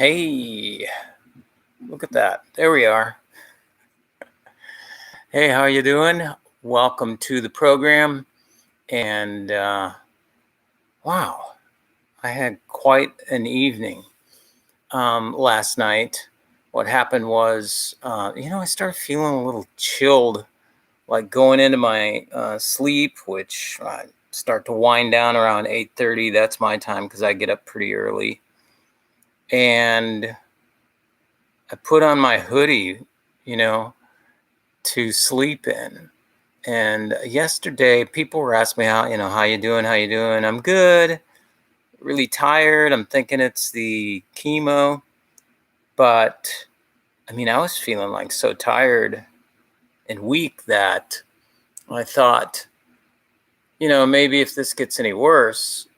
Hey, look at that. There we are. Hey, how you doing? Welcome to the program. And wow, I had quite an evening last night. What happened was, I started feeling a little chilled, like going into my sleep, which I start to wind down around 8:30. That's my time because I get up pretty early. And I put on my hoodie, you know, to sleep in. And yesterday, people were asking me how you doing? How you doing? I'm good. Really tired. I'm thinking it's the chemo, but I mean, I was feeling like so tired and weak that I thought, maybe if this gets any worse,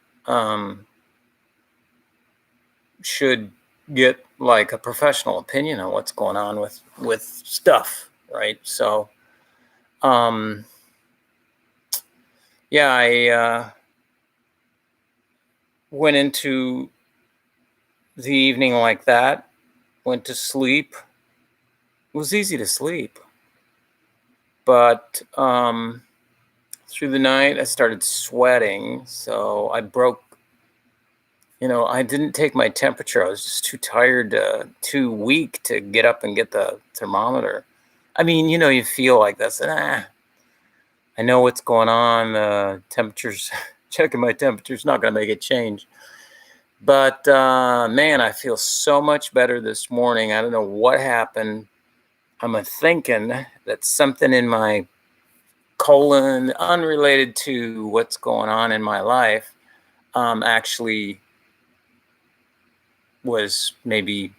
should get like a professional opinion on what's going on with stuff, right? So, yeah, I went into the evening like that, went to sleep. It was easy to sleep, but through the night I started sweating, so I broke. I didn't take my temperature. I was just too tired, too weak to get up and get the thermometer. I mean, you feel like this. I know what's going on. Temperatures, checking my temperature's not going to make it change. But man, I feel so much better this morning. I don't know what happened. I'm thinking that something in my colon, unrelated to what's going on in my life, actually was maybe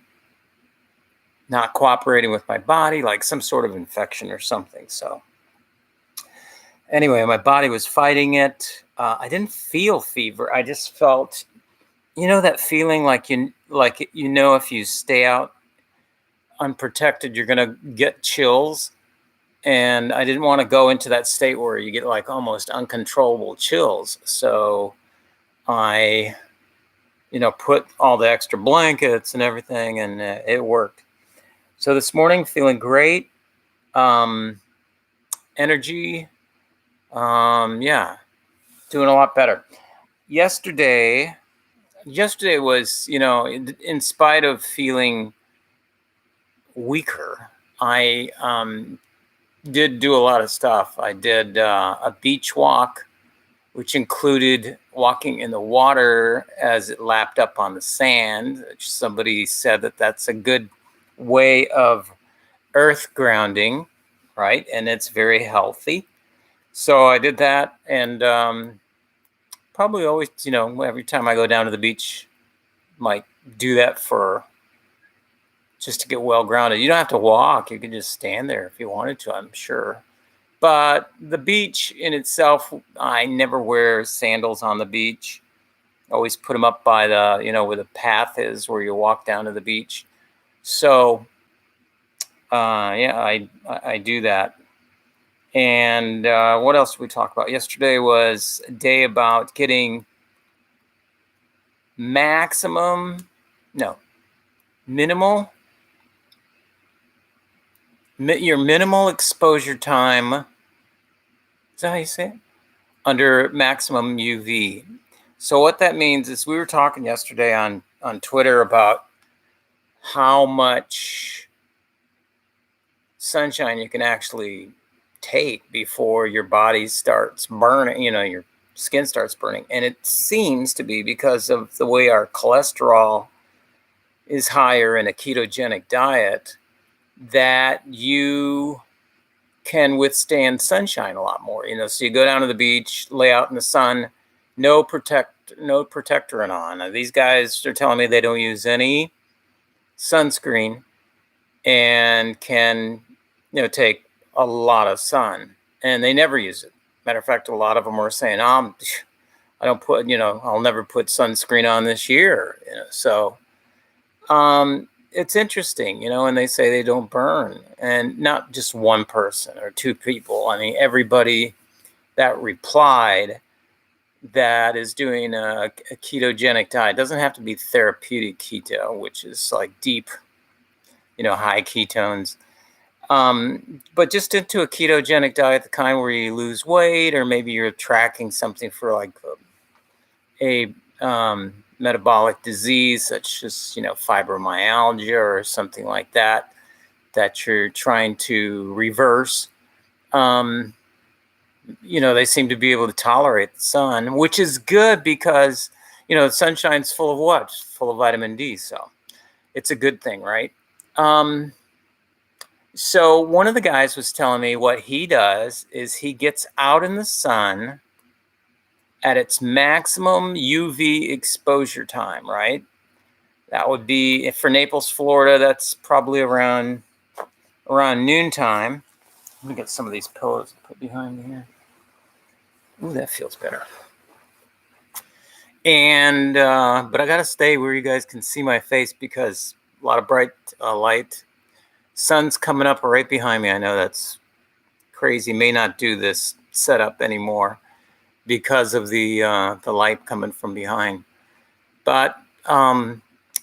not cooperating with my body, like some sort of infection or something. So anyway, my body was fighting it. I didn't feel fever. I just felt, that feeling like if you stay out unprotected, you're gonna get chills. And I didn't want to go into that state where you get like almost uncontrollable chills. So I, put all the extra blankets and everything, and it worked. So this morning, feeling great. Energy. Yeah, doing a lot better. Yesterday was, in spite of feeling weaker, I did do a lot of stuff. I did a beach walk, which included walking in the water as it lapped up on the sand. Somebody said that that's a good way of earth grounding, right? And it's very healthy. So I did that, and probably always, every time I go down to the beach, might do that for just to get well grounded. You don't have to walk. You can just stand there if you wanted to, I'm sure. But the beach in itself, I never wear sandals on the beach. Always put them up by the, where the path is where you walk down to the beach. So, yeah, I do that. And what else did we talk about? Yesterday was a day about getting minimal, your minimal exposure time. Is that how you say it? Under maximum UV. So what that means is we were talking yesterday on Twitter about how much sunshine you can actually take before your body starts burning, your skin starts burning. And it seems to be because of the way our cholesterol is higher in a ketogenic diet that you can withstand sunshine a lot more. So you go down to the beach, lay out in the sun, no protectorant on. Now, these guys are telling me they don't use any sunscreen and can, take a lot of sun, and they never use it. Matter of fact, a lot of them are saying, I don't put, I'll never put sunscreen on this year. So it's interesting, and they say they don't burn, and not just one person or two people. I mean, everybody that replied that is doing a ketogenic diet. It doesn't have to be therapeutic keto, which is like deep, high ketones. But just into a ketogenic diet, the kind where you lose weight, or maybe you're tracking something for like a metabolic disease, such as, fibromyalgia or something like that, that you're trying to reverse. They seem to be able to tolerate the sun, which is good because, the sunshine's full of what? Full of vitamin D. So it's a good thing, right? So one of the guys was telling me what he does is he gets out in the sun at its maximum UV exposure time, right? That would be, for Naples, Florida, that's probably around noontime. Let me get some of these pillows to put behind me here. Ooh, that feels better. And but I gotta stay where you guys can see my face because a lot of bright light. Sun's coming up right behind me. I know that's crazy. May not do this setup anymore because of the light coming from behind. But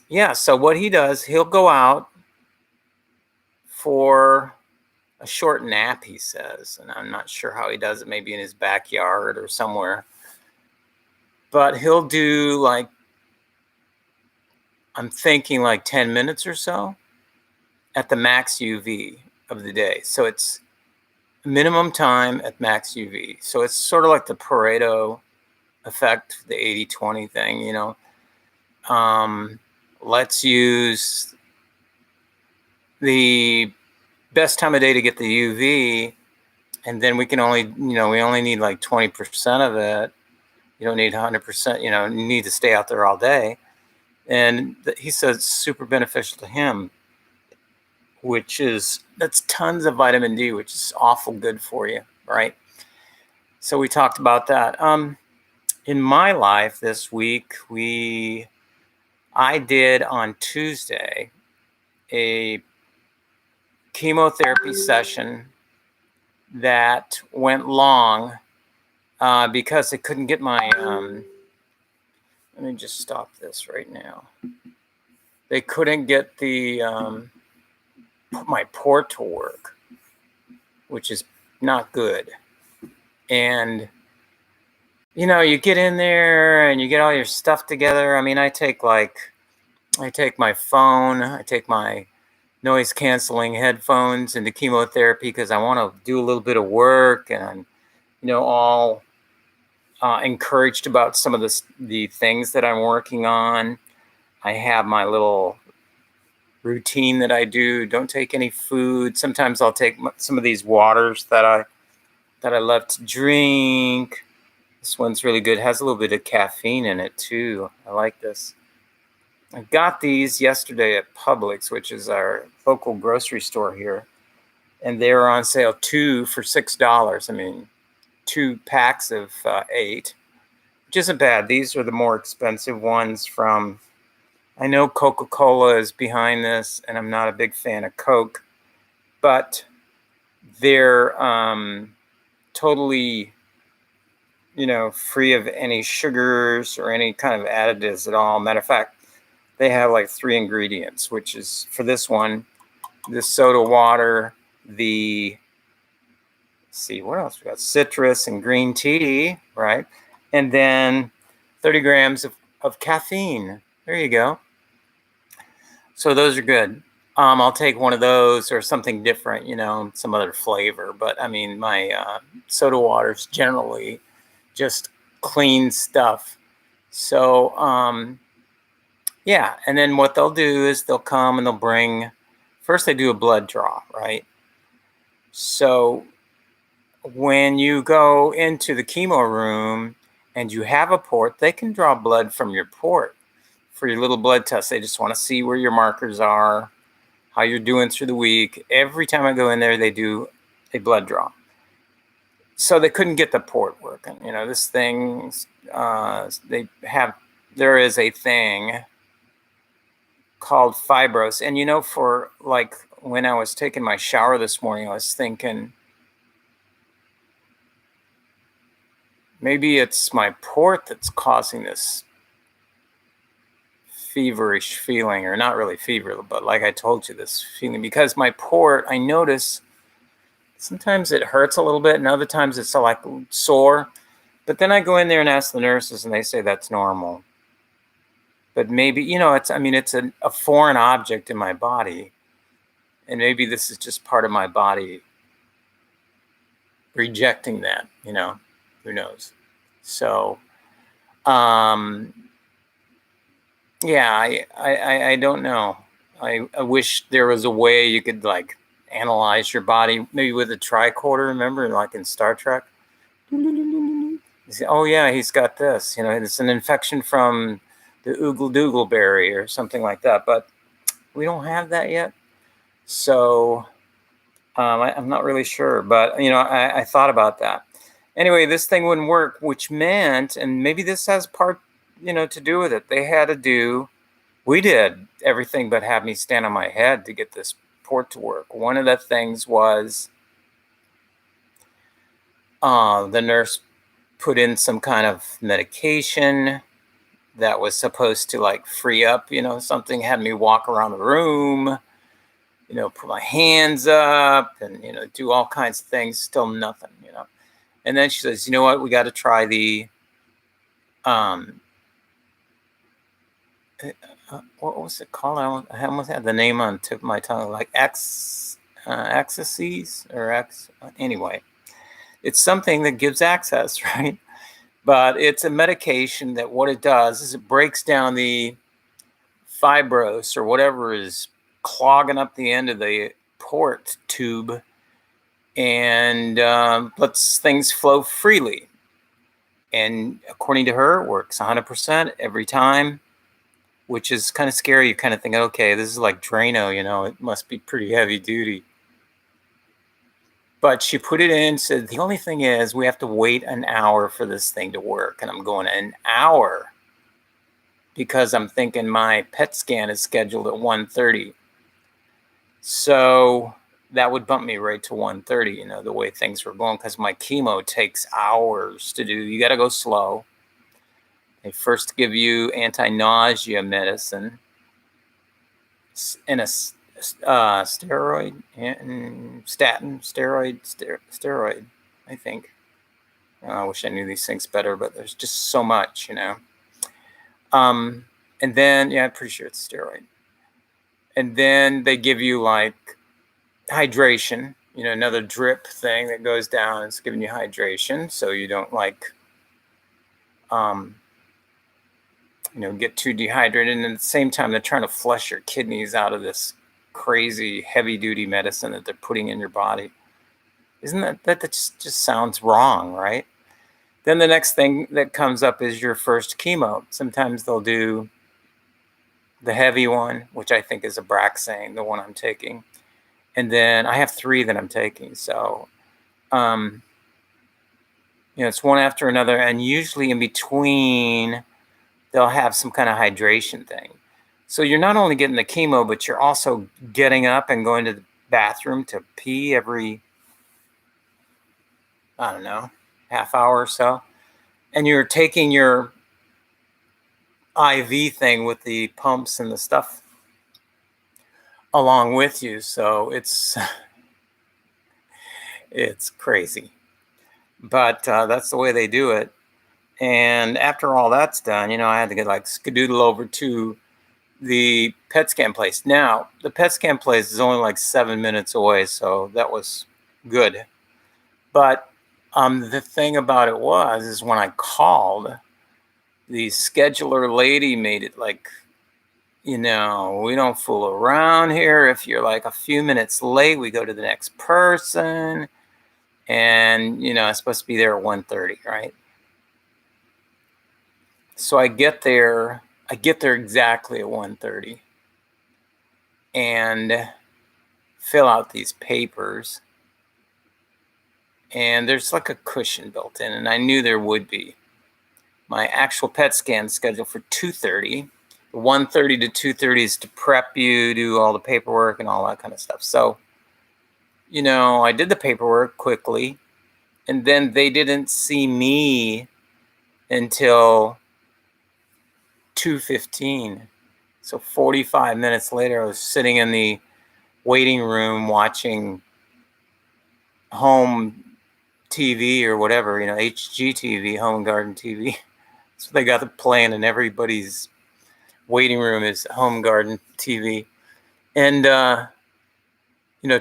yeah, so what he does, he'll go out for a short nap, he says, and I'm not sure how he does it, maybe in his backyard or somewhere. But he'll do like, I'm thinking like 10 minutes or so at the max UV of the day. So it's minimum time at max UV. So it's sort of like the Pareto effect, the 80-20 thing, let's use the best time of day to get the UV, and then we can only, we only need like 20% of it. You don't need 100%, you need to stay out there all day. And he says it's super beneficial to him, that's tons of vitamin D, which is awful good for you, right? So we talked about that. In my life this week, I did on Tuesday a chemotherapy session that went long because they couldn't get my, let me just stop this right now. They couldn't get my port to work, which is not good. And, you get in there and you get all your stuff together. I mean, I take my phone, I take my noise canceling headphones into chemotherapy because I want to do a little bit of work, and I'm, all encouraged about some of the things that I'm working on. I have my little routine that I do. Don't take any food. Sometimes I'll take some of these waters that I love to drink. This one's really good. It has a little bit of caffeine in it too. I like this. I got these yesterday at Publix, which is our local grocery store here, and they were on sale 2 for $6. I mean, 2 packs of 8, which isn't bad. These are the more expensive ones from, I know Coca-Cola is behind this, and I'm not a big fan of Coke, but they're totally, free of any sugars or any kind of additives at all. Matter of fact, they have like 3 ingredients, which is, for this one, the soda water, let's see, what else we got? Citrus and green tea, right? And then 30 grams of caffeine. There you go. So those are good. I'll take one of those or something different, some other flavor. But I mean, my soda water's generally just clean stuff. So, yeah. And then what they'll do is they'll come and they'll bring, first they do a blood draw, right? So when you go into the chemo room and you have a port, they can draw blood from your port for your little blood test. They just want to see where your markers are, how you're doing through the week. Every time I go in there, they do a blood draw. So they couldn't get the port working. This thing, there is a thing called fibros. And, for like when I was taking my shower this morning, I was thinking, maybe it's my port that's causing this feverish feeling, or not really fever, but like I told you, this feeling, because my port, I notice sometimes it hurts a little bit and other times it's like sore. But then I go in there and ask the nurses and they say that's normal. But maybe, it's a foreign object in my body. And maybe this is just part of my body rejecting that, who knows? So, yeah, I don't know. I wish there was a way you could like analyze your body, maybe with a tricorder, remember, like in Star Trek? You say, oh yeah, he's got this, it's an infection from the oogle doogle berry or something like that. But we don't have that yet. So I'm not really sure, but I thought about that. Anyway, this thing wouldn't work, which meant, and maybe this has part, to do with it. We did everything but have me stand on my head to get this port to work. One of the things was the nurse put in some kind of medication that was supposed to like free up, something, had me walk around the room, put my hands up and, do all kinds of things, still nothing, And then she says, you know what, we got to try the, what was it called? I almost had the name on the tip of my tongue, like accesses or anyway. It's something that gives access, right? But it's a medication that what it does is it breaks down the fibrose or whatever is clogging up the end of the port tube and lets things flow freely. And according to her, it works 100% every time, which is kind of scary. You kind of think, okay, this is like Drano, it must be pretty heavy duty. But she put it in, said, the only thing is we have to wait an hour for this thing to work. And I'm going, an hour? Because I'm thinking my PET scan is scheduled at 1:30. So that would bump me right to 1:30, the way things were going, because my chemo takes hours to do. You got to go slow. They first give you anti-nausea medicine and a steroid, steroid, I think. I wish I knew these things better, but there's just so much, And then, yeah, I'm pretty sure it's steroid. And then they give you like hydration, another drip thing that goes down. It's giving you hydration so you don't like, get too dehydrated. And at the same time, they're trying to flush your kidneys out of this crazy heavy duty medicine that they're putting in your body. Isn't that just sounds wrong, right? Then the next thing that comes up is your first chemo. Sometimes they'll do the heavy one, which I think is Abraxane, the one I'm taking. And then I have 3 that I'm taking. So, it's one after another. And usually in between, they'll have some kind of hydration thing. So you're not only getting the chemo, but you're also getting up and going to the bathroom to pee every, I don't know, half hour or so. And you're taking your IV thing with the pumps and the stuff along with you. So it's crazy. But that's the way they do it. And after all that's done, I had to get like skedoodle over to the PET scan place. Now, the PET scan place is only like 7 minutes away, so that was good. But the thing about it is when I called, the scheduler lady made it like, we don't fool around here. If you're like a few minutes late, we go to the next person. And, I'm supposed to be there at 1:30, right? So I get there exactly at 1:30 and fill out these papers. And there's like a cushion built in, and I knew there would be. My actual PET scan scheduled for 2:30. 1:30 to 2:30 is to prep you, do all the paperwork and all that kind of stuff. So, I did the paperwork quickly, and then they didn't see me until 2:15. So 45 minutes later, I was sitting in the waiting room watching home TV or whatever, HGTV, home and garden TV. So they got the playing in everybody's waiting room is home garden TV. And,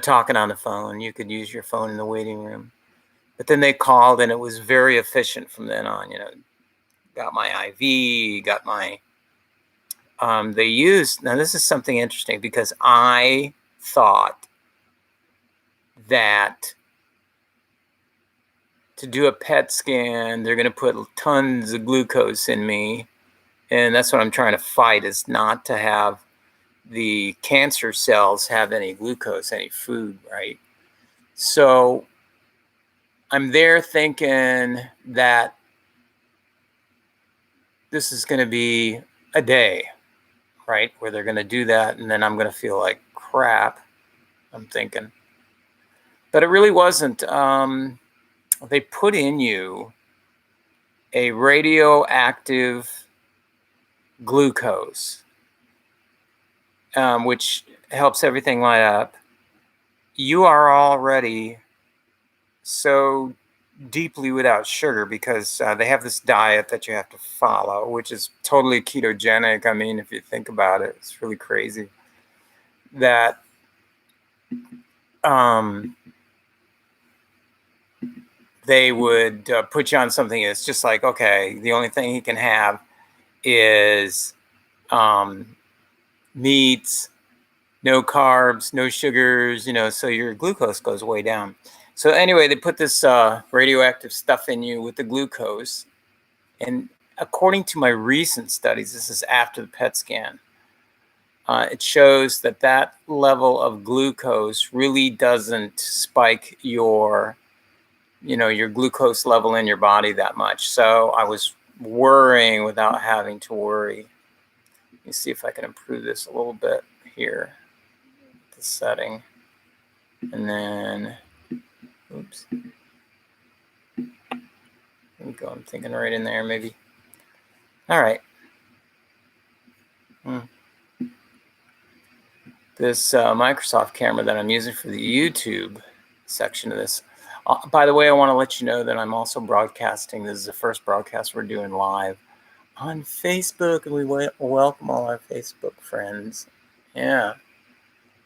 talking on the phone. You could use your phone in the waiting room. But then they called, and it was very efficient from then on. Got my IV, got my they used, now this is something interesting, because I thought that to do a PET scan, they're going to put tons of glucose in me. And that's what I'm trying to fight, is not to have the cancer cells have any glucose, any food, right? So I'm there thinking that this is going to be a day, right, where they're going to do that, and then I'm going to feel like crap, I'm thinking. But it really wasn't. They put in you a radioactive glucose, which helps everything light up. You are already so deeply without sugar, because they have this diet that you have to follow, which is totally ketogenic. I mean, if you think about it, it's really crazy that they would put you on something that's just like, okay, the only thing he can have is meats, no carbs, no sugars, so your glucose goes way down. So anyway, they put this radioactive stuff in you with the glucose. And according to my recent studies, this is after the PET scan, it shows that that level of glucose really doesn't spike your glucose level in your body that much. So I was worrying without having to worry. Let me see if I can improve this a little bit here. The setting. And then, oops. There we go. I'm thinking right in there, maybe. All right. This Microsoft camera that I'm using for the YouTube section of this. By the way, I want to let you know that I'm also broadcasting. This is the first broadcast we're doing live on Facebook, and we welcome all our Facebook friends. Yeah.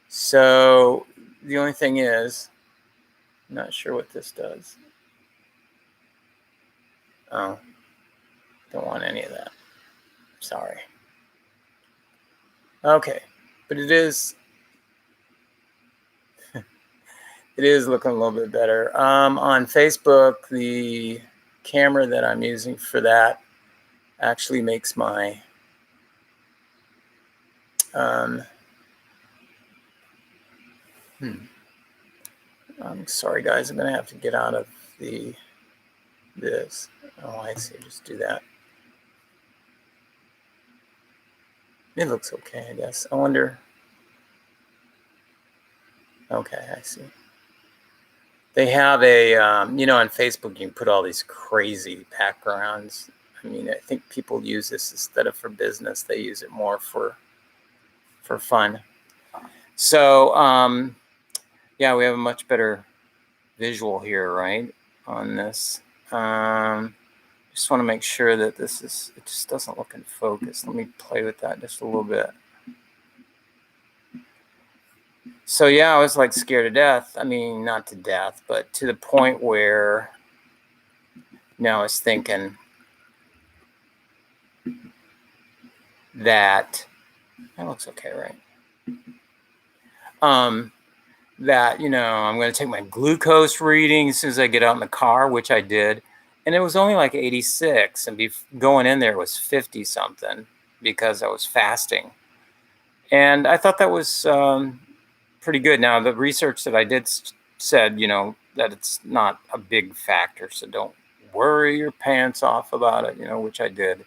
So the only thing is, I'm not sure what this does. Oh, don't want any of that. Sorry. Okay, but it is looking a little bit better. On Facebook, the camera that I'm using for that actually makes my I'm sorry, guys. I'm gonna have to get out of this. Oh, I see. Just do that. It looks okay, I guess. I wonder. Okay, I see. They have a, on Facebook, you can put all these crazy backgrounds. I mean, I think people use this instead of for business. They use it more for fun. So, yeah, we have a much better visual here, right, on this. Just want to make sure that it just doesn't look in focus. Let me play with that just a little bit. So yeah, I was like scared to death. I mean, not to death, but to the point where now I was thinking that looks okay, right? That, I'm going to take my glucose reading as soon as I get out in the car, which I did. And it was only like 86. And going in there it was 50 something because I was fasting. And I thought that was pretty good. Now, the research that I did said, that it's not a big factor. So don't worry your pants off about it, which I did.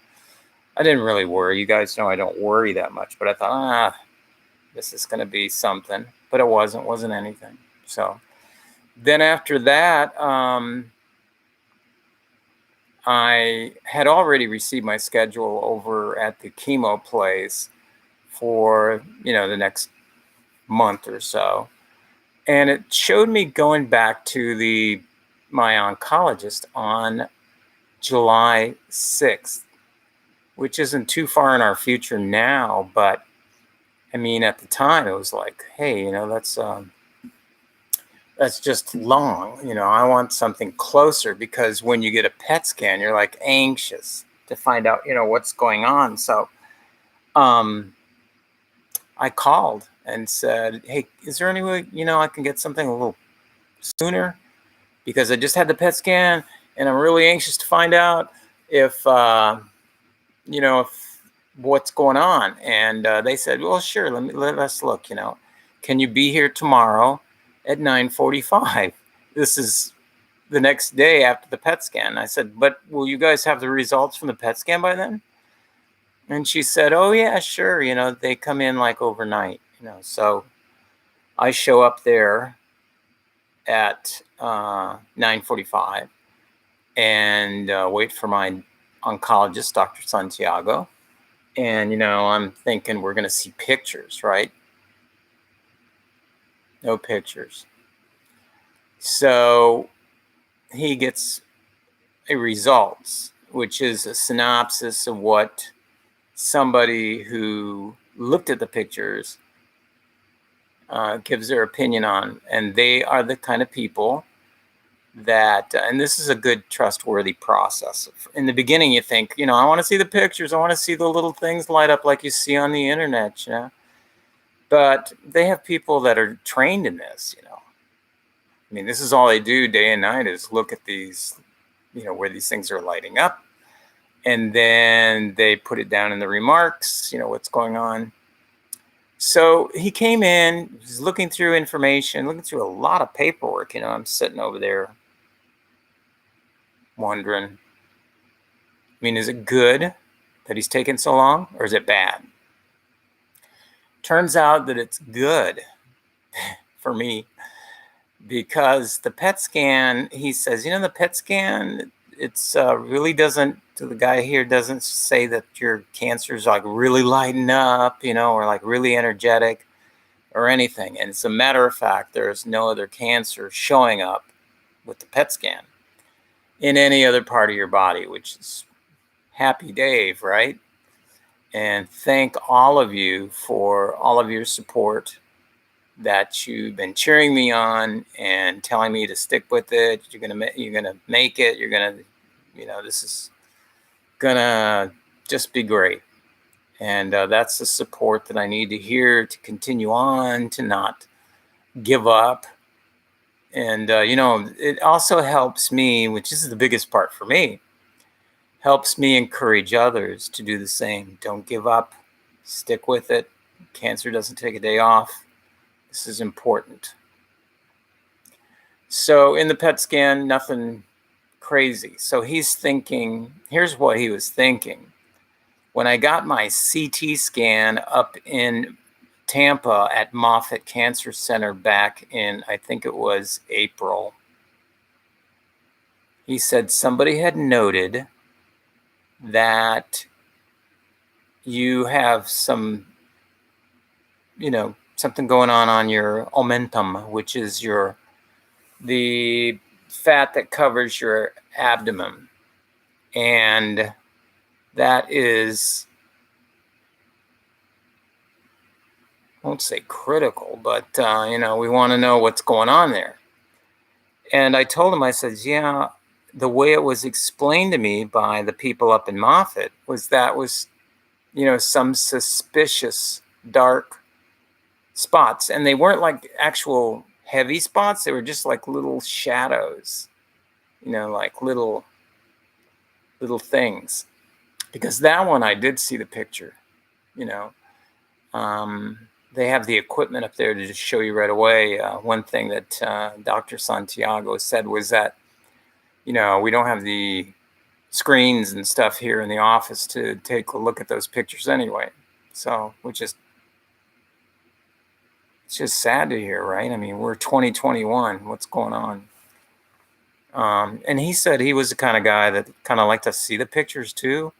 I didn't really worry. You guys know I don't worry that much. But I thought, this is going to be something. But it wasn't anything. So then after that, I had already received my schedule over at the chemo place for, the next month or so. And it showed me going back to my oncologist on July 6th, which isn't too far in our future now, but I mean, at the time it was like, hey, that's just long. I want something closer, because when you get a PET scan, you're like anxious to find out, what's going on. So um, I called and said, hey, is there any way, I can get something a little sooner? Because I just had the PET scan and I'm really anxious to find out if, if what's going on. And they said, well, sure, let's look, can you be here tomorrow at 9:45? This is the next day after the PET scan. I said, but will you guys have the results from the PET scan by then? And she said, oh yeah, sure. They come in like overnight, so I show up there at 9:45 and wait for my oncologist, Dr. Santiago. And, I'm thinking we're going to see pictures, right? No pictures. So he gets a results, which is a synopsis of what somebody who looked at the pictures gives their opinion on. And they are the kind of people that, and this is a good, trustworthy process. In the beginning, you think, I want to see the pictures. I want to see the little things light up like you see on the internet, But they have people that are trained in this, I mean, this is all they do day and night, is look at these, where these things are lighting up. And then they put it down in the remarks, what's going on. So he came in, he's looking through information, looking through a lot of paperwork. I'm sitting over there wondering, I mean, is it good that he's taken so long, or is it bad? Turns out that it's good for me, because the PET scan, he says, the PET scan, it's really doesn't, the guy here doesn't say that your cancer's like really lighting up, or like really energetic or anything. And as a matter of fact, there's no other cancer showing up with the PET scan in any other part of your body, which is happy Dave, right? And thank all of you for all of your support that you've been cheering me on and telling me to stick with it. You're gonna make it. You're gonna, this is gonna just be great. And that's the support that I need to hear to continue on, to not give up. And it also helps me, which is the biggest part for me, helps me encourage others to do the same. Don't give up. Stick with it. Cancer doesn't take a day off. This is important. So in the PET scan, nothing crazy. So he's thinking, here's what he was thinking. When I got my CT scan up in Tampa at Moffitt Cancer Center back in, I think it was April, he said somebody had noted that you have some, something going on your omentum, which is the fat that covers your abdomen. And that is, I won't say critical, but, we want to know what's going on there. And I told him, I said, yeah, the way it was explained to me by the people up in Moffitt was that was, some suspicious dark spots. And they weren't like actual heavy spots. They were just like little shadows, like little things. Because that one, I did see the picture, they have the equipment up there to just show you right away. One thing that Dr. Santiago said was that, we don't have the screens and stuff here in the office to take a look at those pictures anyway. So, it's just sad to hear, right? I mean, we're 2021. What's going on? And he said he was the kind of guy that kind of liked to see the pictures too,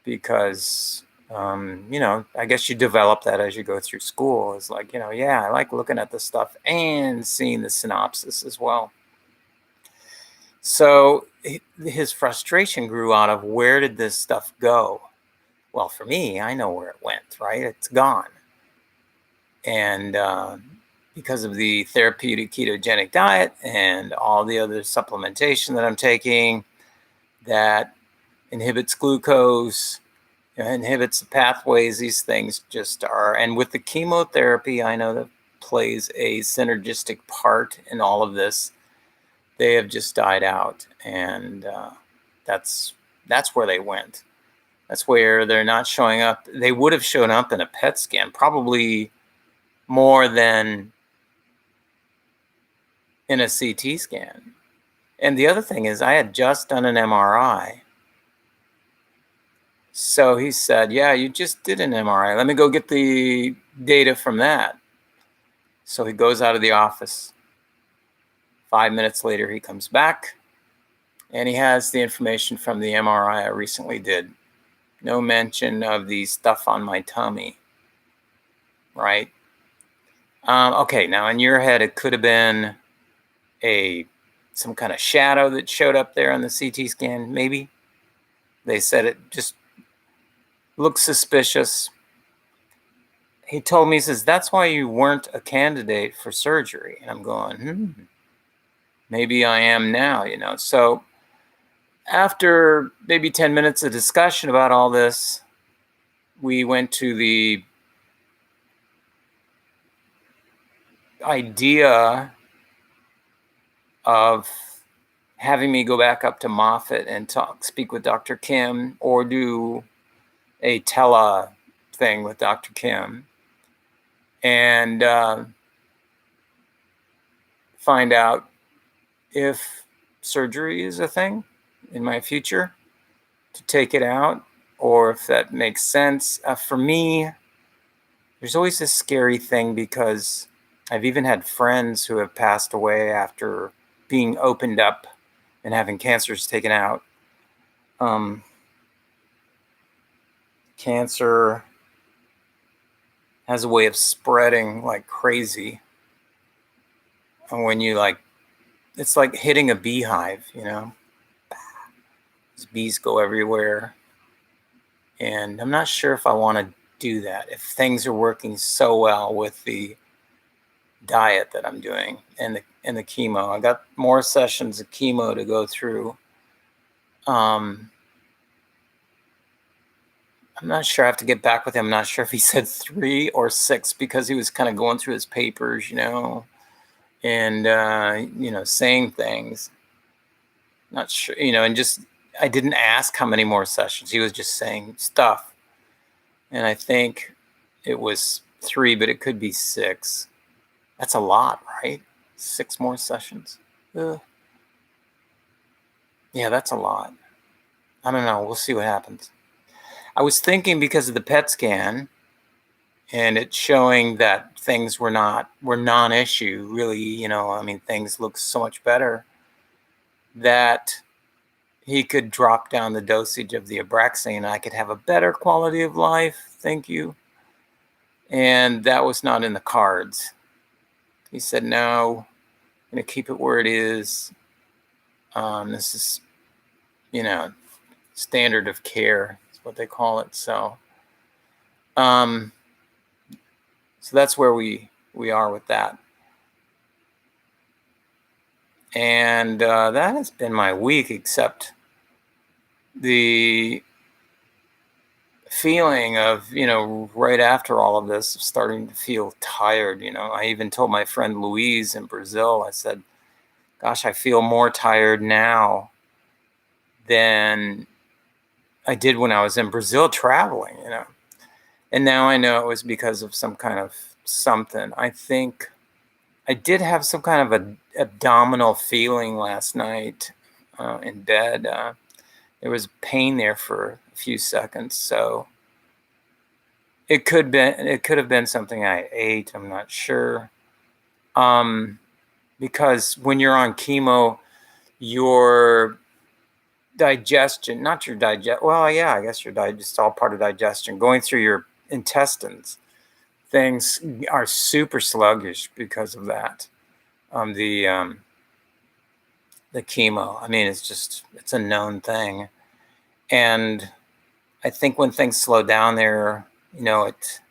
because, I guess you develop that as you go through school. It's like, yeah, I like looking at the stuff and seeing the synopsis as well. So his frustration grew out of, where did this stuff go? Well, for me, I know where it went, right? It's gone. And because of the therapeutic ketogenic diet and all the other supplementation that I'm taking that inhibits glucose, inhibits the pathways, these things just are. And with the chemotherapy, I know that plays a synergistic part in all of this. They have just died out, and that's where they went. That's where they're not showing up. They would have shown up in a PET scan, probably more than in a CT scan. And the other thing is, I had just done an MRI. So he said, yeah, you just did an MRI. Let me go get the data from that. So he goes out of the office. 5 minutes later, he comes back, and he has the information from the MRI I recently did. No mention of the stuff on my tummy, right? Okay, now in your head, it could have been some kind of shadow that showed up there on the CT scan, maybe. They said it just looks suspicious. He told me, he says, that's why you weren't a candidate for surgery. And I'm going, maybe I am now, So after maybe 10 minutes of discussion about all this, we went to the idea of having me go back up to Moffitt and speak with Dr. Kim, or do a tele thing with Dr. Kim, and find out if surgery is a thing in my future to take it out, or if that makes sense. For me, there's always this scary thing, because I've even had friends who have passed away after being opened up and having cancers taken out. Cancer has a way of spreading like crazy. And when you it's like hitting a beehive, These bees go everywhere. And I'm not sure if I want to do that, if things are working so well with the diet that I'm doing and the chemo. I got more sessions of chemo to go through. I'm not sure. I have to get back with him. I'm not sure if he said 3 or 6, because he was kind of going through his papers, and saying things. Not sure, and just, I didn't ask how many more sessions. He was just saying stuff. And I think it was 3, but it could be 6. That's a lot, right? 6 more sessions. Yeah, that's a lot. I don't know. We'll see what happens. I was thinking, because of the PET scan and it's showing that things were non-issue, really, things look so much better, that he could drop down the dosage of the Abraxane and I could have a better quality of life. Thank you. And that was not in the cards. He said, no, I'm going to keep it where it is. This is, standard of care is what they call it. So that's where we are with that. And that has been my week, except the feeling of, right after all of this, starting to feel tired. I even told my friend Louise in Brazil, I said, gosh, I feel more tired now than I did when I was in Brazil traveling, And now I know it was because of some kind of something. I think I did have some kind of a abdominal feeling last night in bed. There was pain there for a few seconds, so it could have been something I ate. I'm not sure. Because when you're on chemo, your digestion, not your digest. Well, yeah, I guess your digest, all part of digestion, going through your intestines. Things are super sluggish because of that. Um, the um, the chemo. I mean, it's a known thing, and I think when things slow down there, it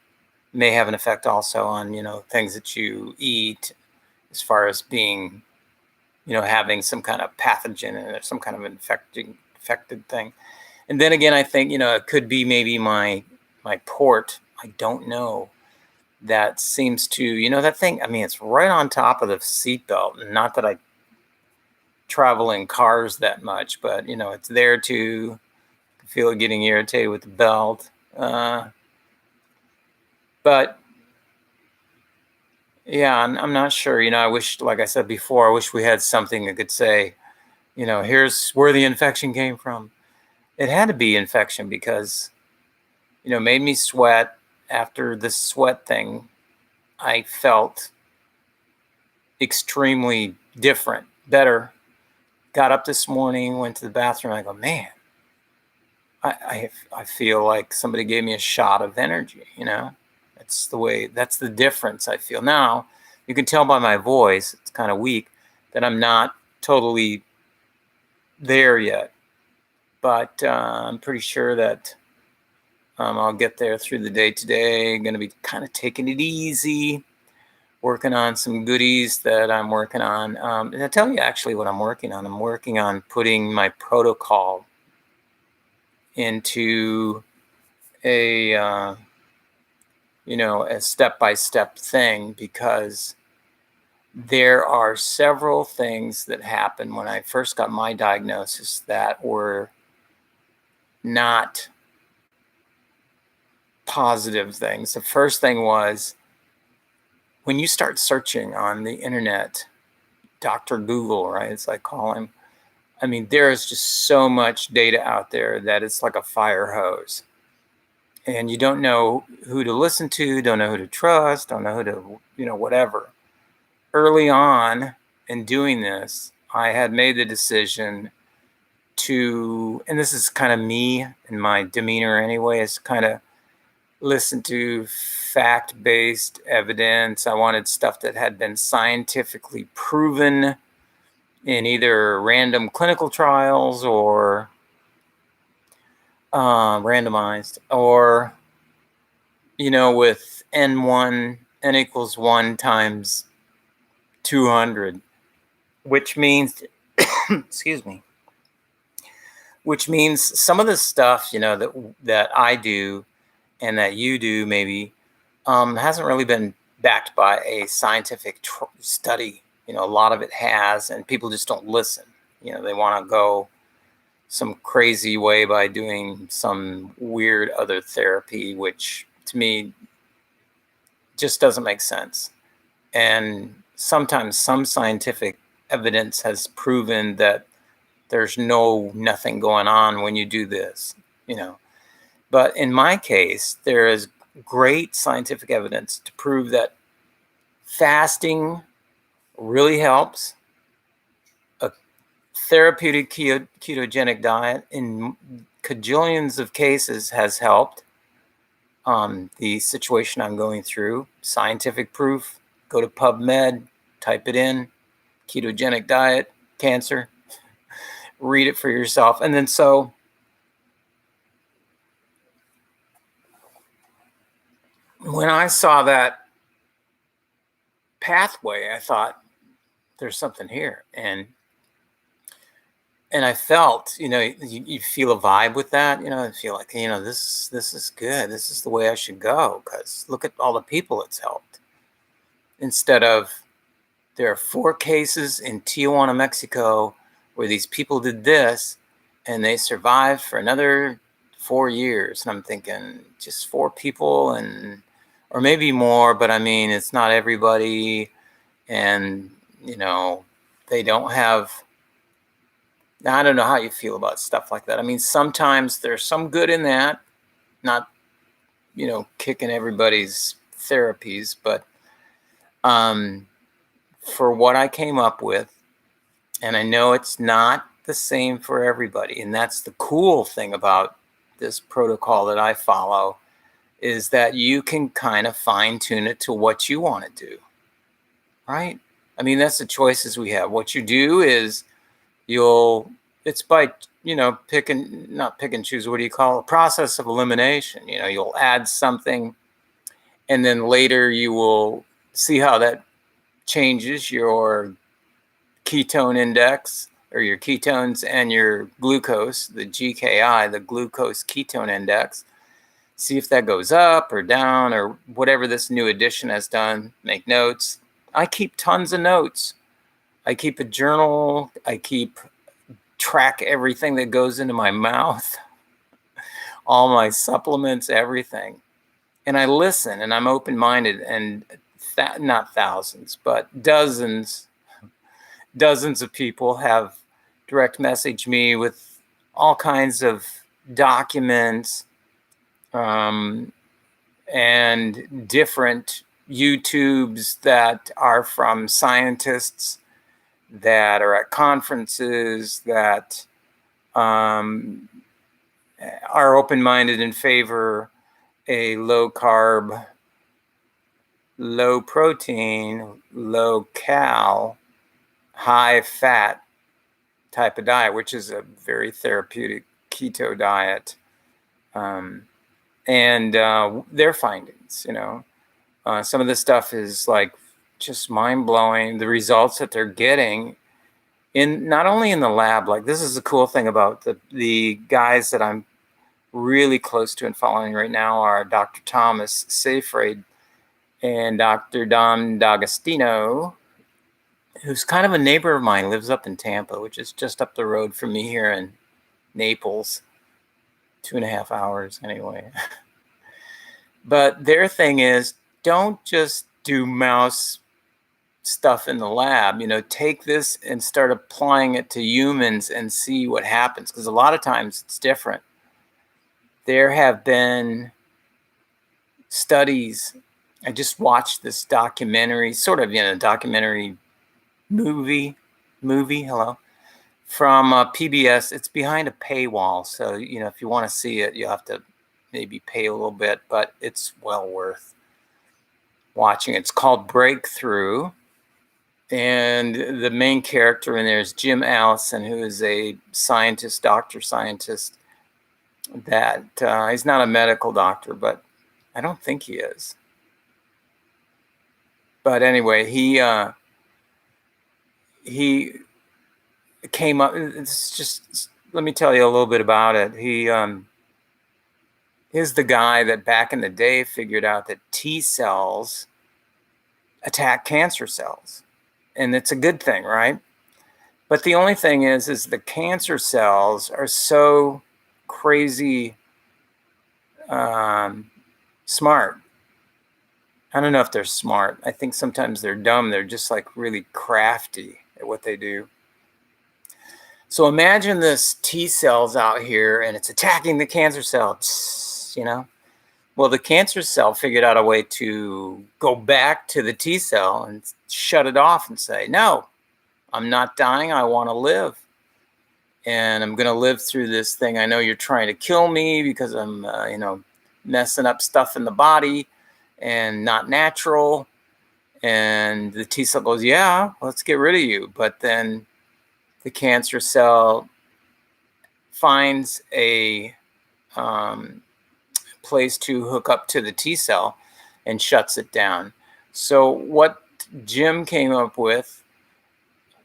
may have an effect also on things that you eat, as far as being having some kind of pathogen in it, some kind of infected thing. And then again, I think it could be maybe my port. I don't know. That seems to that thing. I mean, it's right on top of the seatbelt. Not that I travel in cars that much, but it's there to feel it getting irritated with the belt. But yeah, I'm not sure. I wish, like I said before, I wish we had something that could say, here's where the infection came from. It had to be infection because, it made me sweat. After the sweat thing, I felt extremely different, better. Got up this morning, went to the bathroom. I go, man, I feel like somebody gave me a shot of energy. That's the difference I feel now. You can tell by my voice, it's kind of weak, that I'm not totally there yet. But I'm pretty sure that I'll get there through the day today. Going to be kind of taking it easy, working on some goodies that I'm working on. And I'll tell you actually what I'm working on. I'm working on putting my protocol into a a step-by-step thing, because there are several things that happened when I first got my diagnosis that were not positive things. The first thing was, when you start searching on the internet, Dr. Google, right? It's like call him. I mean, there is just so much data out there that it's like a fire hose. And you don't know who to listen to, don't know who to trust, don't know who to, whatever. Early on in doing this, I had made the decision to, and this is kind of me and my demeanor anyway, is kind of listen to fact-based evidence. I wanted stuff that had been scientifically proven in either random clinical trials or randomized, or with n equals 1 times 200, which means excuse me, which means some of the stuff that I do and that you do maybe hasn't really been backed by a scientific study. A lot of it has, and people just don't listen. They want to go some crazy way by doing some weird other therapy, which to me just doesn't make sense. And sometimes some scientific evidence has proven that there's nothing going on when you do this, But in my case, there is great scientific evidence to prove that fasting really helps. A therapeutic ketogenic diet in cajillions of cases has helped. The situation I'm going through, scientific proof, go to PubMed, type it in, ketogenic diet, cancer, read it for yourself. And then so when I saw that pathway, I thought, there's something here. And I felt, you feel a vibe with that, I feel like, this is good. This is the way I should go, because look at all the people it's helped. Instead of, there are 4 cases in Tijuana, Mexico, where these people did this and they survived for another 4 years. And I'm thinking, just 4 people, or maybe more, but I mean, it's not everybody. And, they don't have, I don't know how you feel about stuff like that. I mean, sometimes there's some good in that, not, kicking everybody's therapies, but for what I came up with, And I know it's not the same for everybody. And that's the cool thing about this protocol that I follow, is that you can kind of fine tune it to what you want to do, right? I mean, that's the choices we have. What you do is it's by, not pick and choose, what do you call it? Process of elimination. You'll add something, and then later you will see how that changes your ketone index, or your ketones and your glucose, the GKI, the glucose ketone index. See if that goes up or down or whatever this new addition has done. Make notes. I keep tons of notes. I keep a journal. I keep track everything that goes into my mouth, all my supplements, everything. And I listen, and I'm open-minded, and not thousands, but dozens of people have direct messaged me with all kinds of documents, and different YouTubes that are from scientists that are at conferences that are open-minded and favor a low-carb, low-protein, low-cal, high-fat type of diet, which is a very therapeutic keto diet. And their findings, some of this stuff is like just mind-blowing. The results that they're getting not only in the lab, like this is the cool thing about the guys that I'm really close to and following right now are Dr. Thomas Seyfried and Dr. Don D'Agostino, who's kind of a neighbor of mine, lives up in Tampa, which is just up the road from me here in Naples, 2.5 hours anyway. But their thing is, don't just do mouse stuff in the lab. Take this and start applying it to humans and see what happens, because a lot of times it's different. There have been studies. I just watched this documentary, sort of, documentary movie, hello, from PBS. It's behind a paywall, so, if you want to see it, you have to maybe pay a little bit, but it's well worth watching. It's called Breakthrough, and the main character in there is Jim Allison, who is a scientist, doctor scientist, that he's not a medical doctor, but I don't think he is. But anyway, he came up. It's just, let me tell you a little bit about it. He is the guy that back in the day figured out that T cells attack cancer cells, and it's a good thing, right? But the only thing is the cancer cells are so crazy smart. I don't know if they're smart. I think sometimes they're dumb. They're just like really crafty at what they do. So imagine this T cells out here, and it's attacking the cancer cell, Well, the cancer cell figured out a way to go back to the T cell and shut it off and say, no, I'm not dying. I want to live. And I'm going to live through this thing. I know you're trying to kill me because I'm, messing up stuff in the body and not natural. And the T cell goes, yeah, let's get rid of you. But then the cancer cell finds a place to hook up to the T cell and shuts it down. So what Jim came up with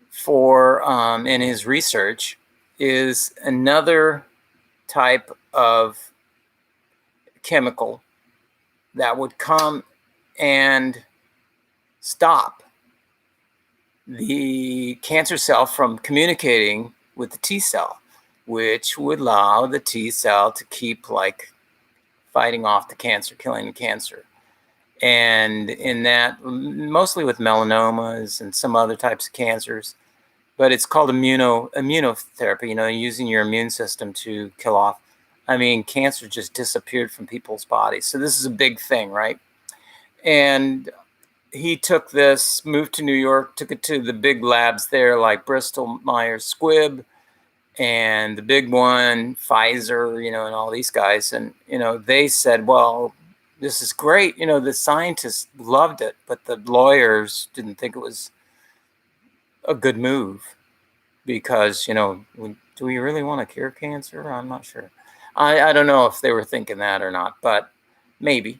for in his research is another type of chemical that would come and stop the cancer cell from communicating with the T cell, which would allow the T cell to keep fighting off the cancer, killing the cancer. And in that, mostly with melanomas and some other types of cancers, but it's called immunotherapy, using your immune system to kill off. I mean, cancer just disappeared from people's bodies. So this is a big thing, right? And he took this, moved to New York, took it to the big labs there, like Bristol Myers Squibb and the big one, Pfizer, and all these guys. And, they said, well, this is great. The scientists loved it, but the lawyers didn't think it was a good move because, do we really want to cure cancer? I'm not sure. I don't know if they were thinking that or not, but maybe.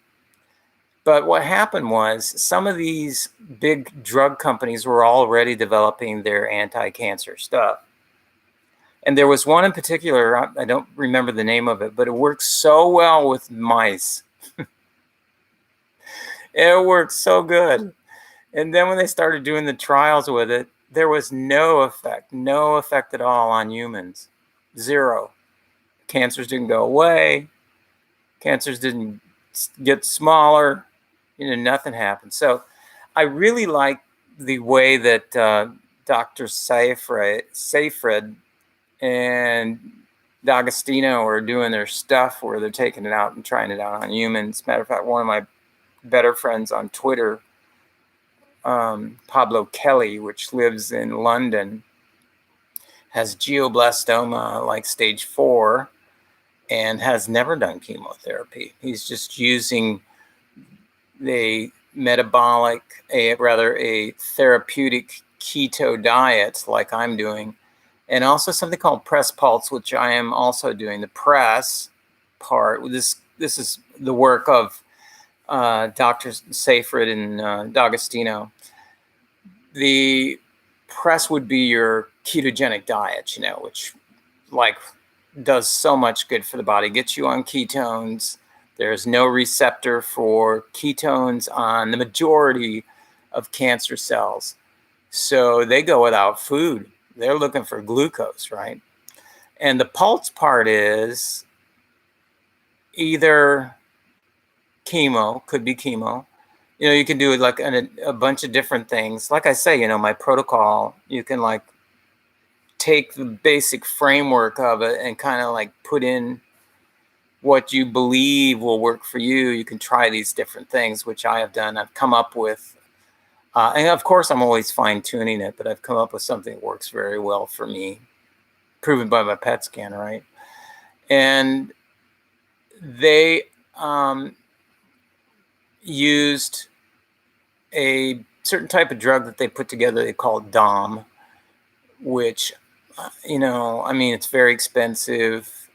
But what happened was some of these big drug companies were already developing their anti-cancer stuff. And there was one in particular, I don't remember the name of it, but it works so well with mice. It works so good. And then when they started doing the trials with it, there was no effect at all on humans. Zero. Cancers didn't go away. Cancers didn't get smaller. Nothing happened. So I really like the way that Dr. Seyfried and D'Agostino are doing their stuff where they're taking it out and trying it out on humans. Matter of fact, one of my better friends on Twitter, Pablo Kelly, which lives in London, has glioblastoma like stage 4 and has never done chemotherapy. He's just using a therapeutic keto diet like I'm doing, and also something called press pulse, which I am also doing. The press part, this is the work of Dr. Seyfried and D'Agostino. The press would be your ketogenic diet, which does so much good for the body, gets you on ketones. There's no receptor for ketones on the majority of cancer cells. So they go without food. They're looking for glucose, right? And the pulse part is either chemo, could be chemo. You can do it like a bunch of different things. Like I say, my protocol, you can take the basic framework of it and kind of put in what you believe will work for you. You can try these different things, which I have done. I've come up with, and of course I'm always fine tuning it, but I've come up with something that works very well for me, proven by my PET scan, right? And they used a certain type of drug that they put together, they call it DOM, which, it's very expensive.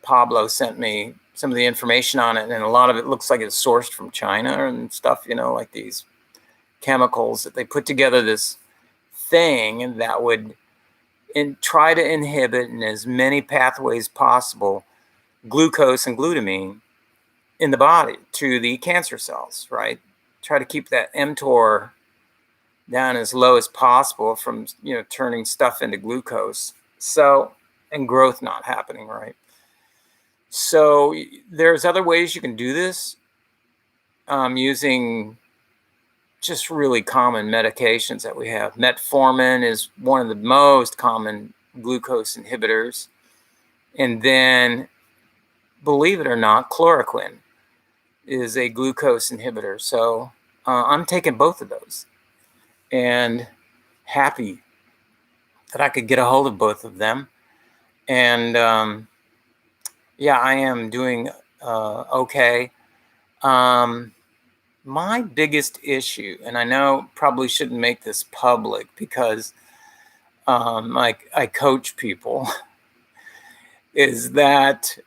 Pablo sent me some of the information on it, and a lot of it looks like it's sourced from China and stuff, like these chemicals that they put together this thing that would try to inhibit in as many pathways possible glucose and glutamine in the body to the cancer cells, right? Try to keep that mTOR down as low as possible from, turning stuff into glucose. So, and growth not happening, right? So there's other ways you can do this using just really common medications that we have. Metformin is one of the most common glucose inhibitors. And then, believe it or not, chloroquine is a glucose inhibitor. So I'm taking both of those and happy that I could get a hold of both of them. And yeah, I am doing okay. My biggest issue, and I know probably shouldn't make this public because I coach people, is that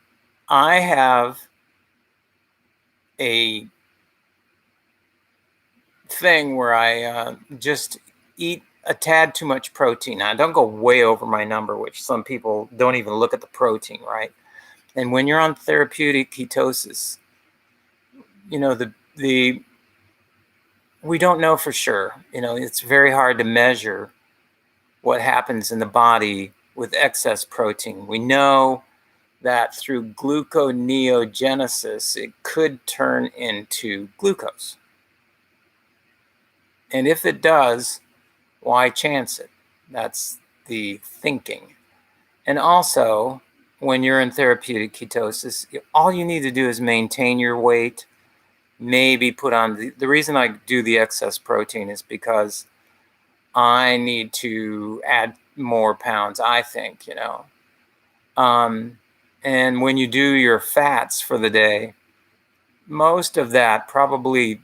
I have a thing where I just eat a tad too much protein. I don't go way over my number, which some people don't even look at the protein, right? And when you're on therapeutic ketosis, we don't know for sure. It's very hard to measure what happens in the body with excess protein. We know that through gluconeogenesis, it could turn into glucose. And if it does, why chance it? That's the thinking. And also, when you're in therapeutic ketosis, all you need to do is maintain your weight, maybe put on the reason I do the excess protein is because I need to add more pounds, I think, and when you do your fats for the day, most of that, probably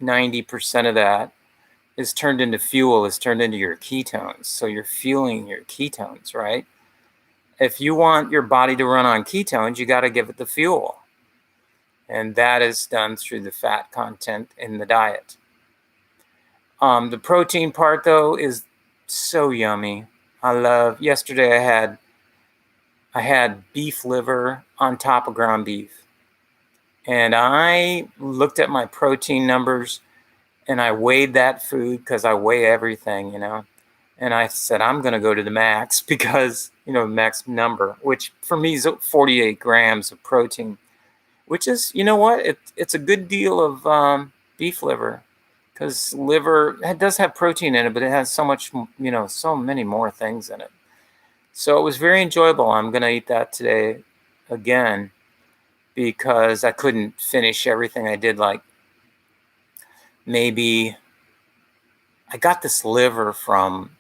90% of that, is turned into fuel, is turned into your ketones. So you're fueling your ketones, right? If you want your body to run on ketones, you got to give it the fuel. And that is done through the fat content in the diet. The protein part, though, is so yummy. Yesterday I had beef liver on top of ground beef. And I looked at my protein numbers and I weighed that food because I weigh everything, And I said, I'm going to go to the max because, max number, which for me is 48 grams of protein, which is, you know what? It's a good deal of beef liver, because liver, it does have protein in it, but it has so much, so many more things in it. So it was very enjoyable. I'm going to eat that today again because I couldn't finish everything. I did maybe I got this liver from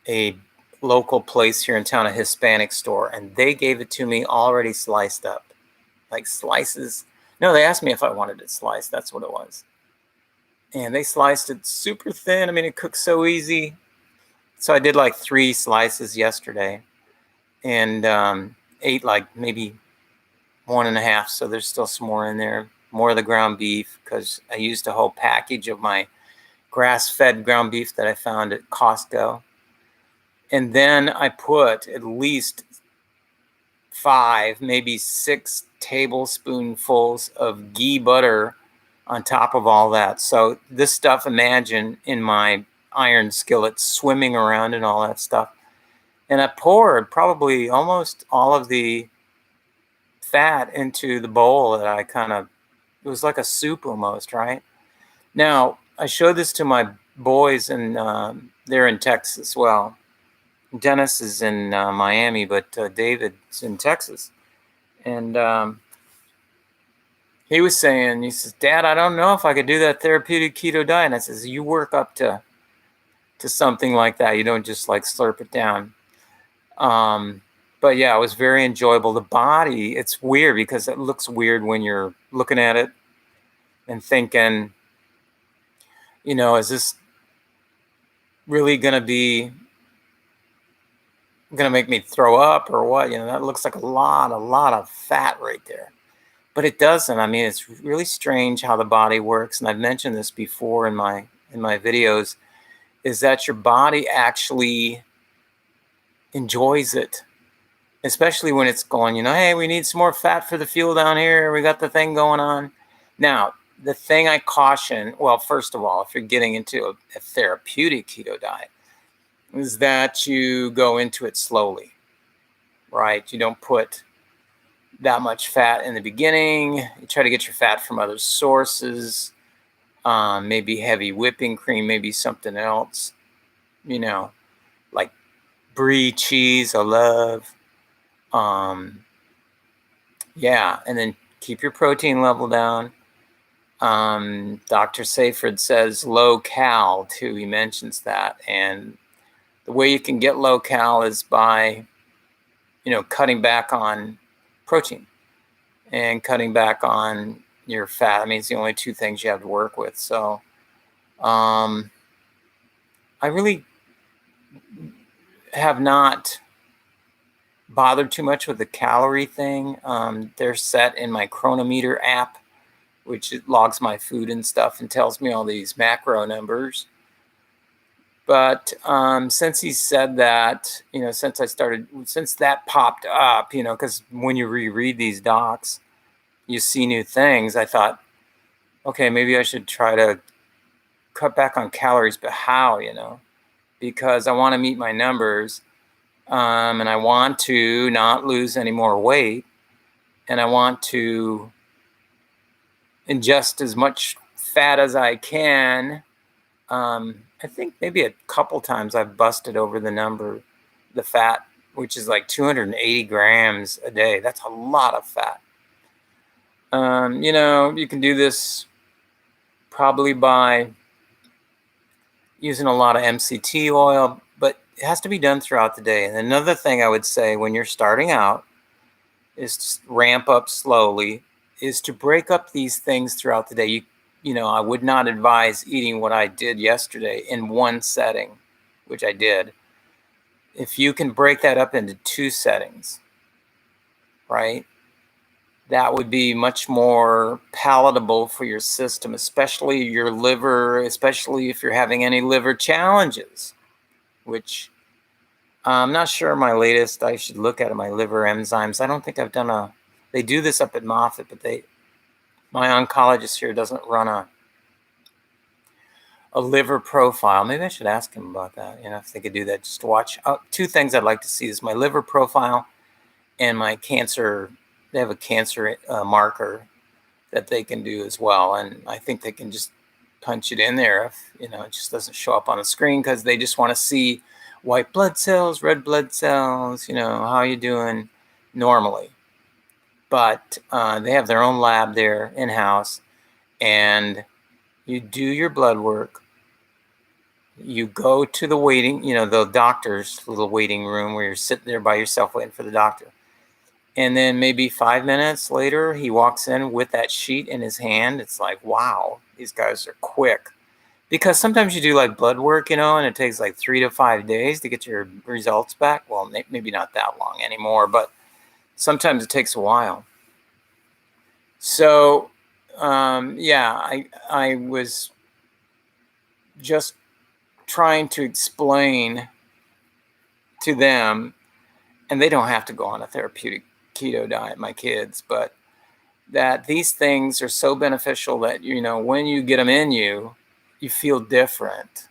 a local place here in town, a Hispanic store, and they gave it to me already sliced up, like slices. No, they asked me if I wanted it sliced. That's what it was. And they sliced it super thin. I mean, it cooks so easy. So I did like 3 slices yesterday and ate like maybe 1.5. So there's still some more in there. More of the ground beef because I used a whole package of my grass-fed ground beef that I found at Costco. And then I put at least 5, maybe 6 tablespoonfuls of ghee butter on top of all that. So this stuff, imagine in my iron skillet swimming around and all that stuff. And I poured probably almost all of the fat into the bowl that it was like a soup almost, right? Now, I showed this to my boys, and they're in Texas as well. Dennis is in Miami, but David's in Texas. And he was saying, he says, Dad, I don't know if I could do that therapeutic keto diet. And I says, you work up to something like that. You don't just like slurp it down. But yeah, it was very enjoyable. The body, it's weird because it looks weird when you're looking at it and thinking, is this really going to make me throw up or what? That looks like a lot of fat right there. But it doesn't. I mean, it's really strange how the body works. And I've mentioned this before in my videos, is that your body actually enjoys it, especially when it's going, hey, we need some more fat for the fuel down here. We got the thing going on. Now, the thing I caution, well, first of all, if you're getting into a therapeutic keto diet, is that you go into it slowly, right? You don't put that much fat in the beginning. You try to get your fat from other sources, maybe heavy whipping cream, maybe something else, like brie cheese, I love. Yeah, and then keep your protein level down. Dr. Seyfried says low cal too. He mentions that. And the way you can get low cal is by, cutting back on protein and cutting back on your fat. I mean, it's the only 2 things you have to work with. So I really have not bothered too much with the calorie thing. They're set in my Chronometer app, which logs my food and stuff and tells me all these macro numbers. But since he said that, since that popped up, because when you reread these docs, you see new things, I thought, okay, maybe I should try to cut back on calories, but how, because I want to meet my numbers, and I want to not lose any more weight, and I want to ingest as much fat as I can. I think maybe a couple times I've busted over the fat, which is like 280 grams a day. That's a lot of fat. You can do this probably by using a lot of MCT oil, but it has to be done throughout the day. And another thing I would say when you're starting out is to ramp up slowly, is to break up these things throughout the day. I would not advise eating what I did yesterday in one setting, which I did. If you can break that up into two settings, right? That would be much more palatable for your system, especially your liver, especially if you're having any liver challenges, which I'm not sure my latest, I should look at my liver enzymes. I don't think I've done they do this up at Moffitt, but my oncologist here doesn't run a liver profile. Maybe I should ask him about that, if they could do that, just to watch. Two things I'd like to see is my liver profile and my cancer. They have a cancer marker that they can do as well. And I think they can just punch it in there if, it just doesn't show up on the screen, because they just want to see white blood cells, red blood cells, how you doing normally. But they have their own lab there in-house, and you do your blood work. You go to the the doctor's little waiting room where you're sitting there by yourself waiting for the doctor. And then maybe 5 minutes later, he walks in with that sheet in his hand. It's like, wow, these guys are quick. Because sometimes you do like blood work, and it takes like 3 to 5 days to get your results back. Well, maybe not that long anymore, but sometimes it takes a while. So, I was just trying to explain to them, and they don't have to go on a therapeutic keto diet, my kids, but that these things are so beneficial that, when you get them in you feel different.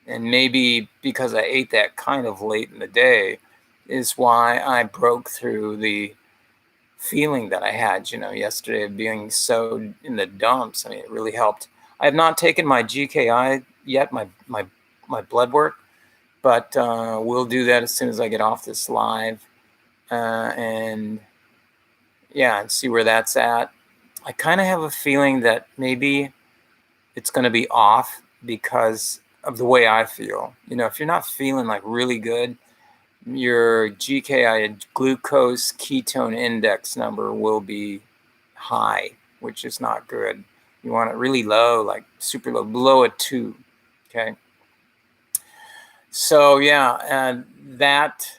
And maybe because I ate that kind of late in the day is why I broke through the feeling that I had, yesterday of being so in the dumps. I mean, it really helped. I have not taken my GKI yet, my blood work, but we'll do that as soon as I get off this live, and see where that's at. I kind of have a feeling that maybe it's going to be off because of the way I feel. If you're not feeling like really good, your GKI, glucose ketone index number, will be high, which is not good. You want it really low, like super low, below a 2. Okay. So and that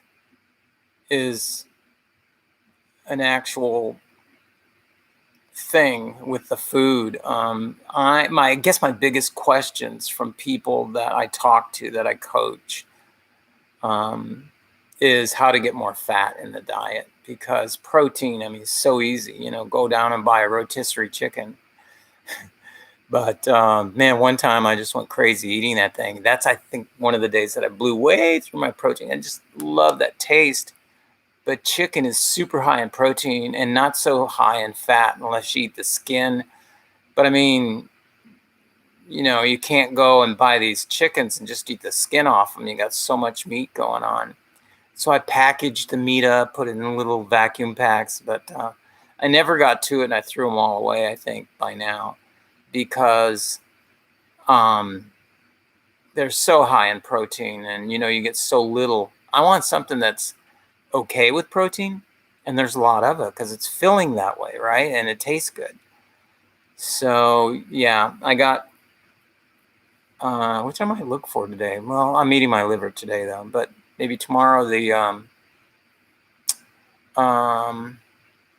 is an actual thing with the food. I guess my biggest questions from people that I talk to, that I coach, is how to get more fat in the diet, because protein, is so easy, go down and buy a rotisserie chicken. But man, one time I just went crazy eating that thing. That's, I think, one of the days that I blew way through my protein. I just love that taste. But chicken is super high in protein and not so high in fat unless you eat the skin. But you can't go and buy these chickens and just eat the skin off them. You got so much meat going on. So I packaged the meat up, put it in little vacuum packs, but I never got to it, and I threw them all away, I think, by now, because they're so high in protein, and you get so little. I want something that's okay with protein, and there's a lot of it because it's filling that way, right? And it tastes good. So I got which I might look for today. Well, I'm eating my liver today though, but maybe tomorrow the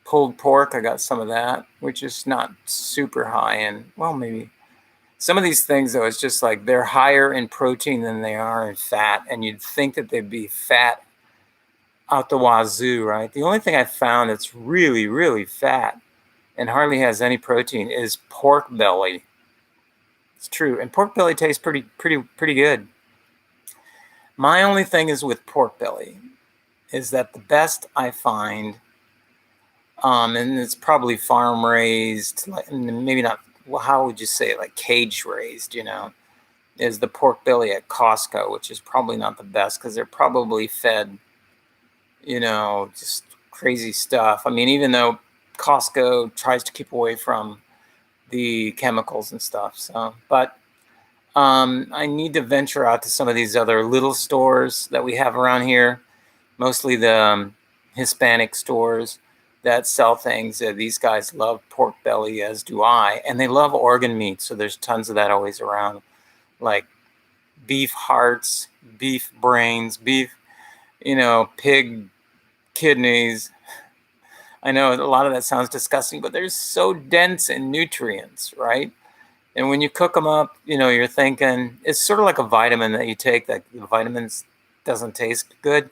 pulled pork. I got some of that, which is not super high in. Well, maybe some of these things though, it's just like they're higher in protein than they are in fat, and you'd think that they'd be fat out the wazoo, right? The only thing I found that's really, really fat and hardly has any protein is pork belly. It's true, and pork belly tastes pretty good. My only thing is with pork belly is that the best I find, and it's probably farm raised, like maybe not. Well, how would you say it? Like cage raised, is the pork belly at Costco, which is probably not the best because they're probably fed, just crazy stuff. Even though Costco tries to keep away from the chemicals and stuff. So, but I need to venture out to some of these other little stores that we have around here, mostly the Hispanic stores that sell things. These guys love pork belly, as do I, and they love organ meat. So there's tons of that always around, like beef hearts, beef brains, beef, pig kidneys. I know a lot of that sounds disgusting, but they're so dense in nutrients, right? And when you cook them up, you're thinking it's sort of like a vitamin that you take that the vitamins doesn't taste good.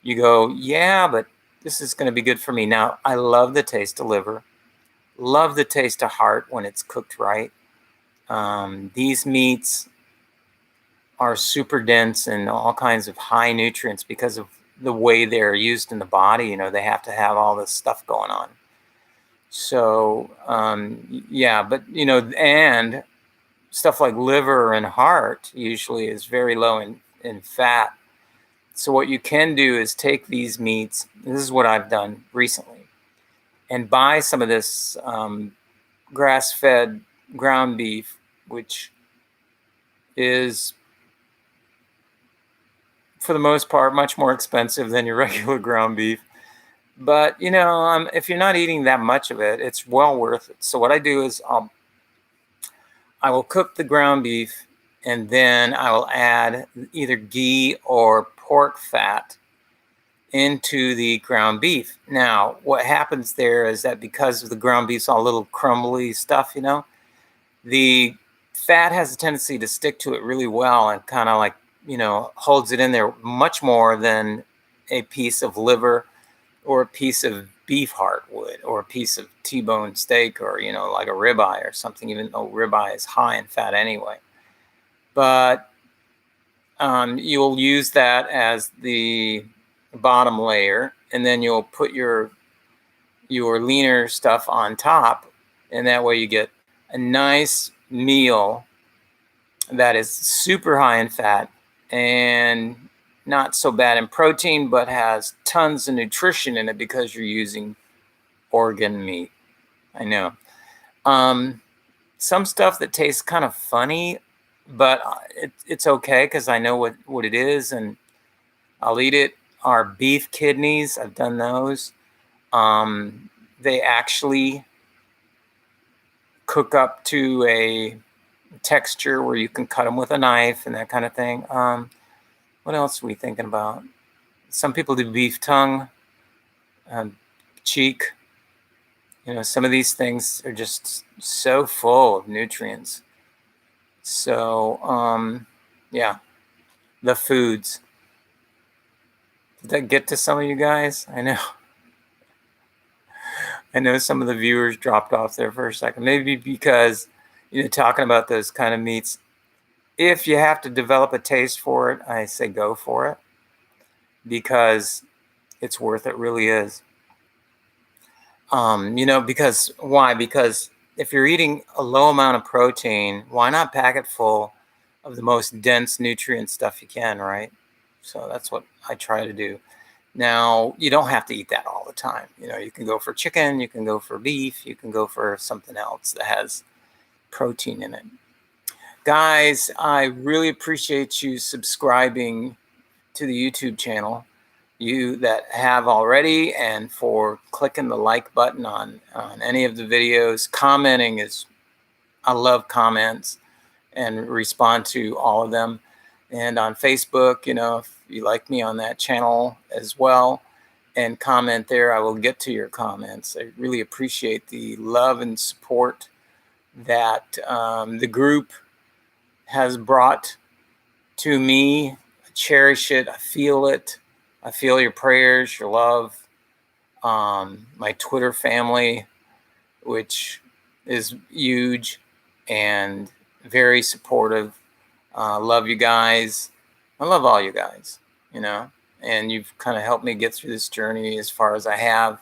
You go, yeah, but this is going to be good for me. Now, I love the taste of liver, love the taste of heart when it's cooked right. These meats are super dense and all kinds of high nutrients because of the way they're used in the body. They have to have all this stuff going on. So, yeah, but, and stuff like liver and heart usually is very low in fat. So what you can do is take these meats, this is what I've done recently, and buy some of this grass-fed ground beef, which is, for the most part, much more expensive than your regular ground beef. But, if you're not eating that much of it, it's well worth it. So what I do is I will cook the ground beef, and then I will add either ghee or pork fat into the ground beef. Now, what happens there is that because the ground beef's all little crumbly stuff, the fat has a tendency to stick to it really well and kind of like, holds it in there much more than a piece of liver or a piece of beef heart would, or a piece of T-bone steak, or, like a ribeye or something, even though ribeye is high in fat anyway. But you'll use that as the bottom layer, and then you'll put your leaner stuff on top, and that way you get a nice meal that is super high in fat and not so bad in protein, but has tons of nutrition in it because you're using organ meat. I know. Some stuff that tastes kind of funny, but it's okay because I know what it is, and I'll eat it, are beef kidneys. I've done those. They actually cook up to a texture where you can cut them with a knife and that kind of thing. What else are we thinking about? Some people do beef tongue, cheek. Some of these things are just so full of nutrients. So, yeah, the foods. Did that get to some of you guys? I know some of the viewers dropped off there for a second. Maybe because, talking about those kind of meats, if you have to develop a taste for it, I say go for it, because it's worth it, really is. Because why? Because if you're eating a low amount of protein, why not pack it full of the most dense nutrient stuff you can, right? So that's what I try to do. Now, you don't have to eat that all the time. You can go for chicken, you can go for beef, you can go for something else that has protein in it. Guys, I really appreciate you subscribing to the YouTube channel, you that have already, and for clicking the like button on any of the videos. Commenting I love comments and respond to all of them. And on Facebook, if you like me on that channel as well, and comment there, I will get to your comments. I really appreciate the love and support that the group has brought to me. I cherish it. I feel it. I feel your prayers, your love. My Twitter family, which is huge and very supportive. Love you guys. I love all you guys, and you've kind of helped me get through this journey as far as I have.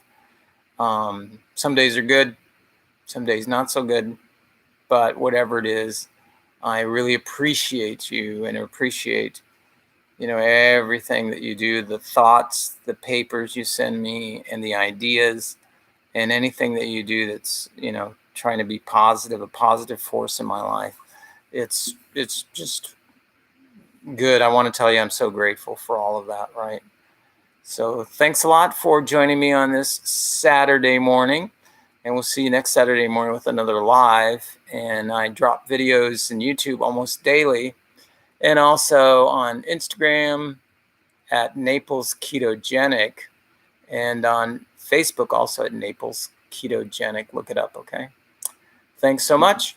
Some days are good, some days not so good, but whatever it is, I really appreciate you and appreciate, everything that you do, the thoughts, the papers you send me, and the ideas, and anything that you do that's, trying to be positive, a positive force in my life. It's just good. I want to tell you I'm so grateful for all of that, right? So thanks a lot for joining me on this Saturday morning. And we'll see you next Saturday morning with another live. And I drop videos in YouTube almost daily, and also on Instagram at Naples Ketogenic, and on Facebook also at Naples Ketogenic. Look it up, okay? Thanks so much,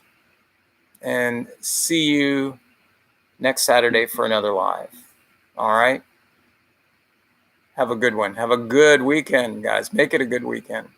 and see you next Saturday for another live. All right? Have a good one. Have a good weekend, guys. Make it a good weekend.